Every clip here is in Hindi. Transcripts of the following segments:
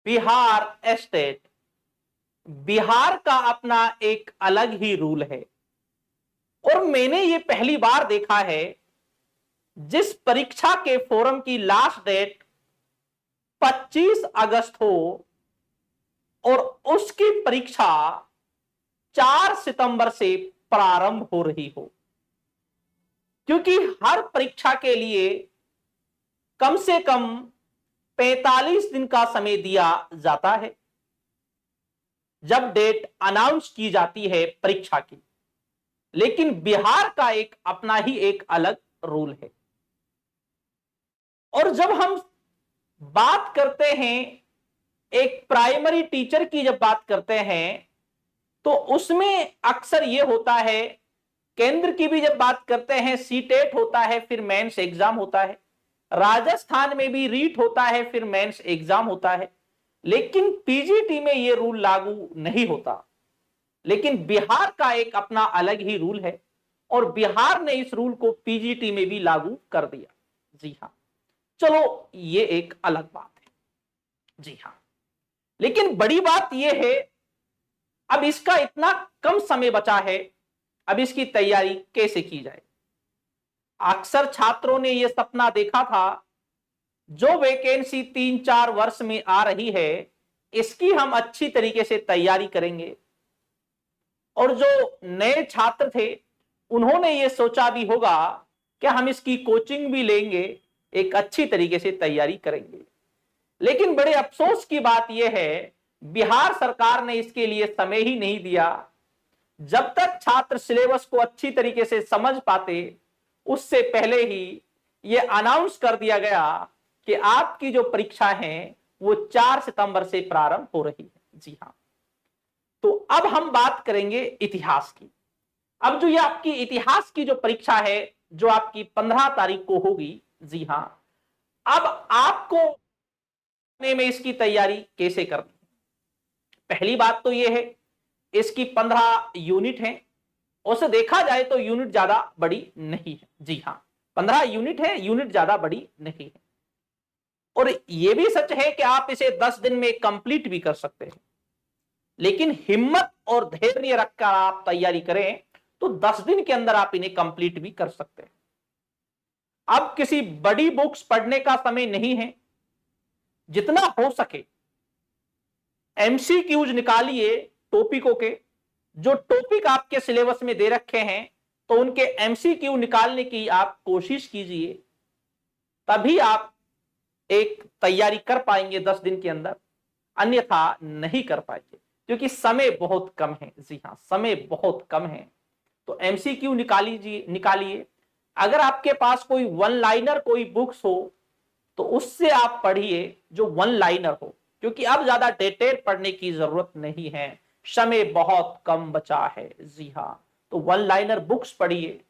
बिहार स्टेट, बिहार का अपना एक अलग ही रूल है। और मैंने ये पहली बार देखा है, जिस परीक्षा के फॉर्म की लास्ट डेट 25 अगस्त हो और उसकी परीक्षा 4 सितंबर से प्रारंभ हो रही हो। क्योंकि हर परीक्षा के लिए कम से कम 45 दिन का समय दिया जाता है जब डेट अनाउंस की जाती है परीक्षा की। लेकिन बिहार का एक अपना ही एक अलग रूल है। और जब हम बात करते हैं एक प्राइमरी टीचर की, जब बात करते हैं तो उसमें अक्सर यह होता है, केंद्र की भी जब बात करते हैं सीटेट होता है, फिर मेंस एग्जाम होता है। राजस्थान में भी रीट होता है, फिर मेंस एग्जाम होता है। लेकिन पीजीटी में यह रूल लागू नहीं होता। लेकिन बिहार का एक अपना अलग ही रूल है और बिहार ने इस रूल को पीजीटी में भी लागू कर दिया। जी हां, चलो ये एक अलग बात है। जी हां, लेकिन बड़ी बात यह है, अब इसका इतना कम समय बचा है, अब इसकी तैयारी कैसे की जाए। अक्सर छात्रों ने यह सपना देखा था, जो वैकेंसी 3-4 वर्ष में आ रही है, इसकी हम अच्छी तरीके से तैयारी करेंगे। और जो नए छात्र थे, उन्होंने ये सोचा भी होगा कि हम इसकी कोचिंग भी लेंगे, एक अच्छी तरीके से तैयारी करेंगे। लेकिन बड़े अफसोस की बात यह है, बिहार सरकार ने इसके लिए समय ही नहीं दिया। जब तक छात्र सिलेबस को अच्छी तरीके से समझ पाते, उससे पहले ही यह अनाउंस कर दिया गया कि आपकी जो परीक्षा है वो 4 सितंबर से प्रारंभ हो रही है। जी हां, तो अब हम बात करेंगे इतिहास की। अब जो ये आपकी इतिहास की जो परीक्षा है, जो आपकी 15 तारीख को होगी, जी हां, अब आपको में इसकी तैयारी कैसे करनी। पहली बात तो यह है, इसकी 15 यूनिट है। उसे देखा जाए तो यूनिट ज्यादा बड़ी नहीं है। जी हां, 15 यूनिट है, यूनिट ज्यादा बड़ी नहीं है। और यह भी सच है कि आप इसे 10 दिन में कंप्लीट भी कर सकते हैं। लेकिन हिम्मत और धैर्य रखकर आप तैयारी करें तो 10 दिन के अंदर आप इन्हें कंप्लीट भी कर सकते हैं। अब किसी बड़ी बुक्स पढ़ने का समय नहीं है। जितना हो सके एमसीक्यूज निकालिए टॉपिकों के। जो टॉपिक आपके सिलेबस में दे रखे हैं, तो उनके एमसीक्यू निकालने की आप कोशिश कीजिए, तभी आप एक तैयारी कर पाएंगे 10 दिन के अंदर, अन्यथा नहीं कर पाएंगे, क्योंकि समय बहुत कम है। जी हां, समय बहुत कम है। तो एमसीक्यू निकालिए। अगर आपके पास कोई वन लाइनर कोई बुक्स हो तो उससे आप पढ़िए जो वन लाइनर हो, क्योंकि अब ज्यादा डिटेल पढ़ने की जरूरत नहीं है, समय बहुत कम बचा है। जी हां, तो वन लाइनर बुक्स पढ़िए।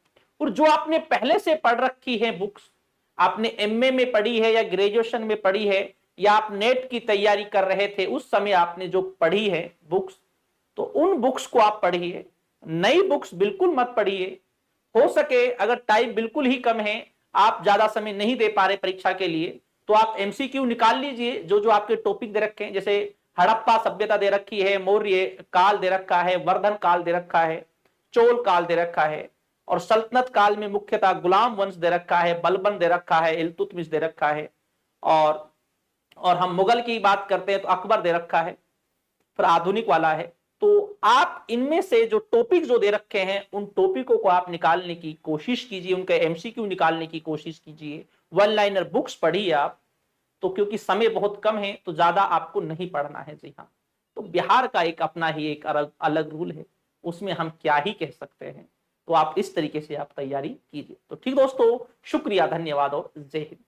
और जो आपने पहले से पढ़ रखी है बुक्स, आपने एमए में पढ़ी है या ग्रेजुएशन में पढ़ी है, या आप नेट की तैयारी कर रहे थे उस समय आपने जो पढ़ी है बुक्स, तो उन बुक्स को आप पढ़िए। नई बुक्स बिल्कुल मत पढ़िए। हो सके अगर टाइम बिल्कुल ही कम है, आप ज्यादा समय नहीं दे पा रहे परीक्षा के लिए, तो आप एमसीक्यू निकाल लीजिए। जो जो आपके टॉपिक दे रखे हैं, जैसे हड़प्पा सभ्यता दे रखी है, मौर्य काल दे रखा है, वर्धन काल दे रखा है, चोल काल दे रखा है, और सल्तनत काल में मुख्यतः गुलाम वंश दे रखा है, बलबन दे रखा है, इल्तुतमिश दे रखा है, और हम मुगल की बात करते हैं तो अकबर दे रखा है, फिर आधुनिक वाला है। तो आप इनमें से जो टॉपिक जो दे रखे हैं, उन टॉपिकों को आप निकालने की कोशिश कीजिए, उनके एमसीक्यू निकालने की कोशिश कीजिए। वन लाइनर बुक्स पढ़िए आप, तो क्योंकि समय बहुत कम है तो ज्यादा आपको नहीं पढ़ना है। जी हाँ, तो बिहार का एक अपना ही एक अलग अलग रूल है, उसमें हम क्या ही कह सकते हैं। तो आप इस तरीके से आप तैयारी कीजिए। तो ठीक दोस्तों, शुक्रिया, धन्यवाद और जय हिंद।